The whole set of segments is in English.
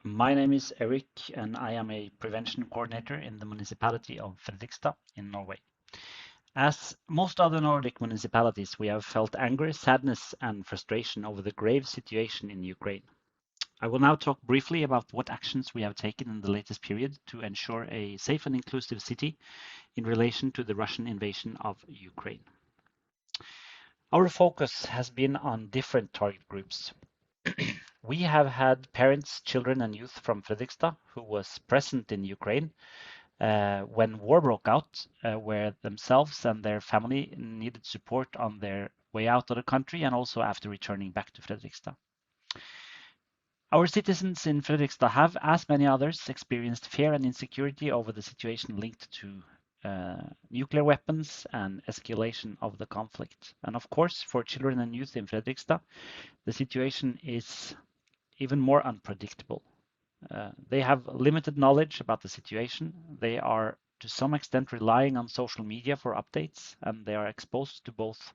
My name is Erik, and I am a prevention coordinator in the municipality of Fredrikstad in Norway. As most other Nordic municipalities, we have felt anger, sadness, and frustration over the grave situation in Ukraine. I will now talk briefly about what actions we have taken in the latest period to ensure a safe and inclusive city in relation to the Russian invasion of Ukraine. Our focus has been on different target groups. We have had parents, children, and youth from Fredrikstad who was present in Ukraine when war broke out, where themselves and their family needed support on their way out of the country and also after returning back to Fredrikstad. Our citizens in Fredrikstad have, as many others, experienced fear and insecurity over the situation linked to nuclear weapons and escalation of the conflict. And of course, for children and youth in Fredrikstad, the situation is even more unpredictable. They have limited knowledge about the situation. They are to some extent relying on social media for updates, and they are exposed to both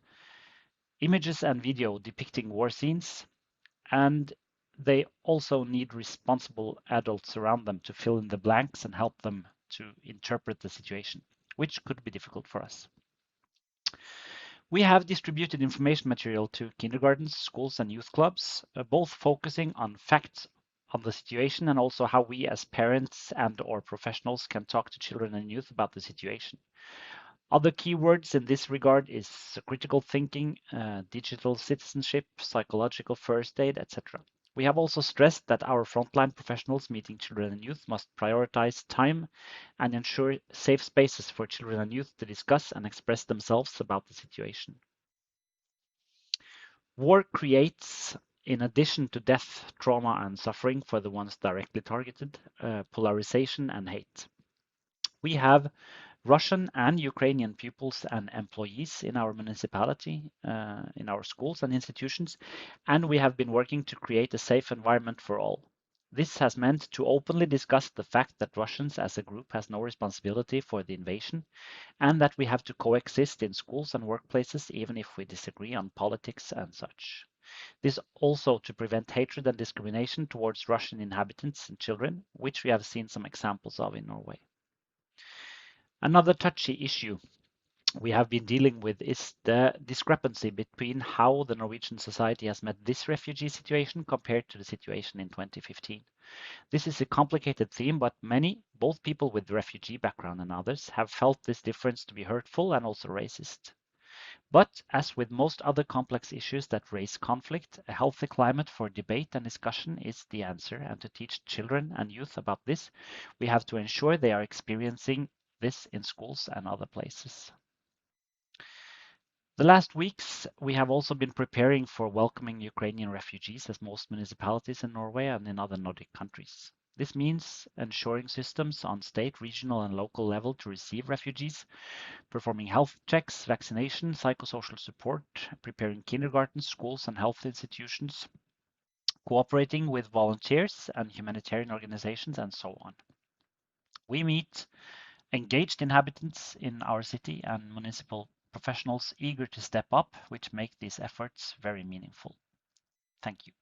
images and video depicting war scenes, and they also need responsible adults around them to fill in the blanks and help them to interpret the situation, which could be difficult for us. We have distributed information material to kindergartens, schools, and youth clubs, both focusing on facts on the situation and also how we as parents and/or professionals can talk to children and youth about the situation. Other keywords in this regard is critical thinking, digital citizenship, psychological first aid, etc. We have also stressed that our frontline professionals meeting children and youth must prioritize time and ensure safe spaces for children and youth to discuss and express themselves about the situation. War creates, in addition to death, trauma, and suffering for the ones directly targeted, polarization and hate. We have Russian and Ukrainian pupils and employees in our municipality, in our schools and institutions, and we have been working to create a safe environment for all. This has meant to openly discuss the fact that Russians as a group has no responsibility for the invasion, and that we have to coexist in schools and workplaces even if we disagree on politics and such. This also to prevent hatred and discrimination towards Russian inhabitants and children, which we have seen some examples of in Norway. Another touchy issue we have been dealing with is the discrepancy between how the Norwegian society has met this refugee situation compared to the situation in 2015. This is a complicated theme, but many, both people with refugee background and others, have felt this difference to be hurtful and also racist. But as with most other complex issues that raise conflict, a healthy climate for debate and discussion is the answer. And to teach children and youth about this, we have to ensure they are experiencing this in schools and other places. The last weeks, we have also been preparing for welcoming Ukrainian refugees as most municipalities in Norway and in other Nordic countries. This means ensuring systems on state, regional, and local level to receive refugees, performing health checks, vaccination, psychosocial support, preparing kindergartens, schools, and health institutions, cooperating with volunteers and humanitarian organizations, and so on. We meet engaged inhabitants in our city and municipal professionals eager to step up, which make these efforts very meaningful. Thank you.